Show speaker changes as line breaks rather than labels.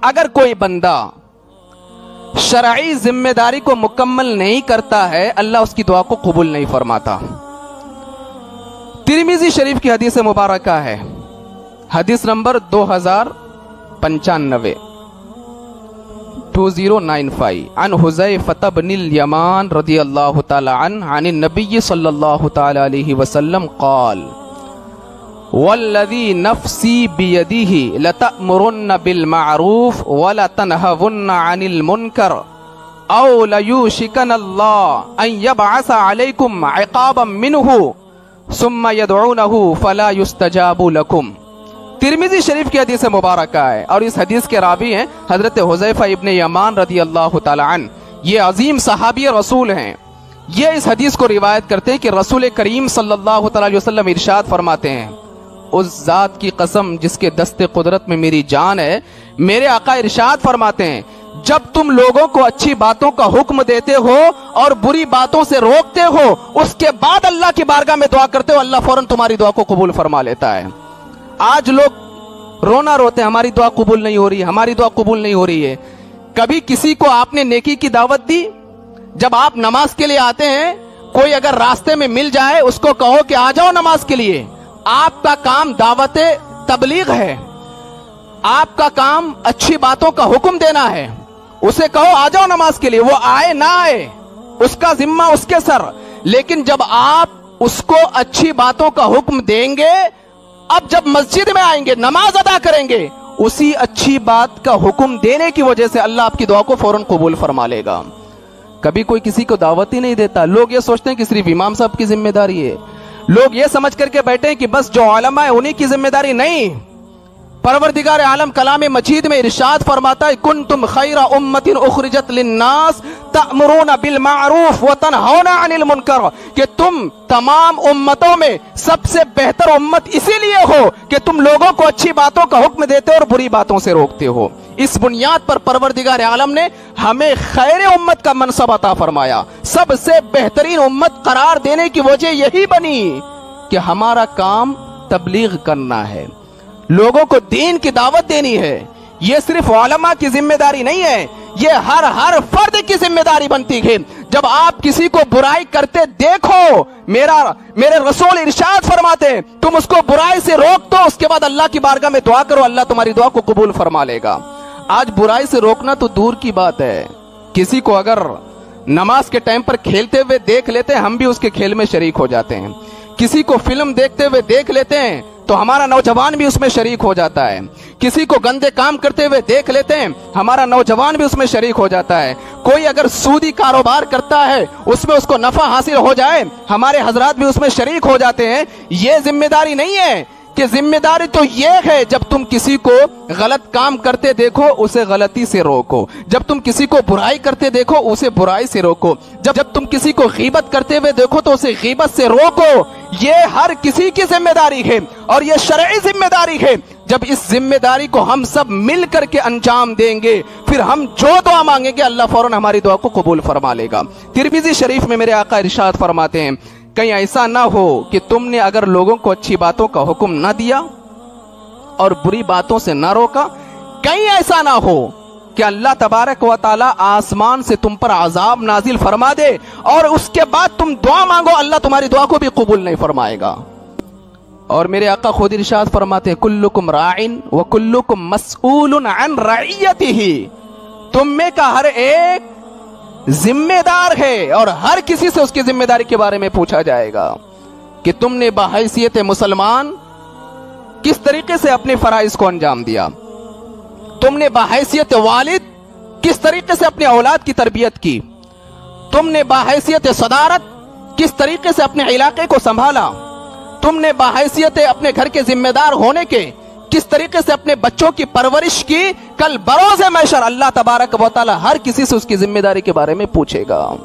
اگر کوئی بندہ شرعی ذمہ داری کو مکمل نہیں کرتا ہے اللہ اس کی دعا کو قبول نہیں فرماتا۔ ترمذی شریف کی حدیث مبارکہ ہے، حدیث نمبر 2095 2095 عن حذیفہ بن الیمان رضی اللہ تعالی عنہ عن النبی صلی اللہ تعالی علیہ وسلم قال والذی نفسی بیدہ لتأمرن بالمعروف ولتنہون عن المنکر او لیوشکن اللہ ان یبعث علیکم عقابا منہ ثم يدعونه فلا يستجاب لكم۔ ترمذی شریف کی حدیث مبارکہ ہے اور اس حدیث کے راوی ہیں حضرت حذیفہ ابن یمان رضی اللہ تعالی عنہ۔ یہ عظیم صحابی رسول ہیں، یہ اس حدیث کو روایت کرتے ہیں کہ رسول کریم صلی اللہ تعالی علیہ وسلم ارشاد فرماتے ہیں، اس ذات کی قسم جس کے دست قدرت میں میری جان ہے، میرے آقا ارشاد فرماتے ہیں جب تم لوگوں کو اچھی باتوں کا حکم دیتے ہو اور بری باتوں سے روکتے ہو، اس کے بعد اللہ کی بارگاہ میں دعا کرتے ہو، اللہ فوراً تمہاری دعا کو قبول فرما لیتا ہے۔ آج لوگ رونا روتے ہیں ہماری دعا قبول نہیں ہو رہی، ہماری دعا قبول نہیں ہو رہی ہے۔ کبھی کسی کو آپ نے نیکی کی دعوت دی؟ جب آپ نماز کے لیے آتے ہیں، کوئی اگر راستے میں مل جائے اس کو کہو کہ آ جاؤ نماز کے لیے، آپ کا کام دعوت تبلیغ ہے، آپ کا کام اچھی باتوں کا حکم دینا ہے، اسے کہو آ جاؤ نماز کے لیے، وہ آئے نہ آئے اس کا ذمہ اس کے سر۔ لیکن جب آپ اس کو اچھی باتوں کا حکم دیں گے، اب جب مسجد میں آئیں گے نماز ادا کریں گے، اسی اچھی بات کا حکم دینے کی وجہ سے اللہ آپ کی دعا کو فوراً قبول فرما لے گا۔ کبھی کوئی کسی کو دعوت ہی نہیں دیتا، لوگ یہ سوچتے ہیں کہ صرف امام صاحب کی ذمہ داری ہے، لوگ یہ سمجھ کر کے بیٹھے ہیں کہ بس جو علماء ہے انہی کی ذمہ داری، نہیں۔ پروردگار عالم کلام مجید میں ارشاد فرماتا ہے کنتم خیر امت اخرجت للناس تأمرون بالمعروف وتنہون عن المنکر، کہ تم تمام امتوں میں سب سے بہتر امت اسی لیے ہو کہ تم لوگوں کو اچھی باتوں کا حکم دیتے اور بری باتوں سے روکتے ہو۔ اس بنیاد پر پروردگار عالم نے ہمیں خیر امت کا منصب عطا فرمایا، سب سے بہترین امت قرار دینے کی وجہ یہی بنی کہ ہمارا کام تبلیغ کرنا ہے، لوگوں کو دین کی دعوت دینی ہے۔ یہ صرف علماء کی ذمہ داری نہیں ہے، یہ ہر فرد کی ذمہ داری بنتی ہے۔ جب آپ کسی کو برائی کرتے دیکھو، میرے رسول ارشاد فرماتے ہیں تم اس کو برائی سے روک دو، اس کے بعد اللہ کی بارگاہ میں دعا کرو، اللہ تمہاری دعا کو قبول فرما لے گا۔ آج برائی سے روکنا تو دور کی بات ہے، کسی کو اگر نماز کے ٹائم پر کھیلتے ہوئے دیکھ لیتے ہیں ہم بھی اس کے کھیل میں شریک ہو جاتے ہیں، کسی کو فلم دیکھتے ہوئے دیکھ لیتے ہیں تو ہمارا نوجوان بھی اس میں شریک ہو جاتا ہے، کسی کو گندے کام کرتے ہوئے دیکھ لیتے ہیں ہمارا نوجوان بھی اس میں شریک ہو جاتا ہے، کوئی اگر سودی کاروبار کرتا ہے اس میں اس کو نفع حاصل ہو جائے ہمارے حضرات بھی اس میں شریک ہو جاتے ہیں۔ یہ ذمہ داری نہیں ہے، کہ ذمہ داری تو یہ ہے جب تم کسی کو غلط کام کرتے دیکھو اسے غلطی سے روکو، جب تم کسی کو برائی کرتے دیکھو اسے برائی سے روکو، جب تم کسی کو غیبت کرتے ہوئے دیکھو تو اسے غیبت سے روکو۔ یہ ہر کسی کی ذمہ داری ہے اور یہ شرعی ذمہ داری ہے۔ جب اس ذمہ داری کو ہم سب مل کر کے انجام دیں گے پھر ہم جو دعا مانگیں گے اللہ فوراً ہماری دعا کو قبول فرما لے گا۔ ترمذی شریف میں میرے آقا ارشاد فرماتے ہیں کہیں ایسا نہ ہو کہ تم نے اگر لوگوں کو اچھی باتوں کا حکم نہ دیا اور بری باتوں سے نہ روکا، کہیں ایسا نہ ہو کہ اللہ تبارک و تعالی آسمان سے تم پر عذاب نازل فرما دے اور اس کے بعد تم دعا مانگو اللہ تمہاری دعا کو بھی قبول نہیں فرمائے گا۔ اور میرے آقا خود ارشاد فرماتے ہیں کلکم راعٍ وکلکم مسئول عن رعیتہ، تم میں کا ہر ایک ذمہ دار ہے اور ہر کسی سے اس کی ذمہ داری کے بارے میں پوچھا جائے گا کہ تم نے بحیثیت مسلمان کس طریقے سے اپنے فرائض کو انجام دیا، تم نے بحیثیت والد کس طریقے سے اپنے اولاد کی تربیت کی، تم نے بحیثیت صدارت کس طریقے سے اپنے علاقے کو سنبھالا، تم نے بحیثیت اپنے گھر کے ذمہ دار ہونے کے کس طریقے سے اپنے بچوں کی پرورش کی۔ کل بروز محشر اللہ تبارک و تعالی ہر کسی سے اس کی ذمہ داری کے بارے میں پوچھے گا۔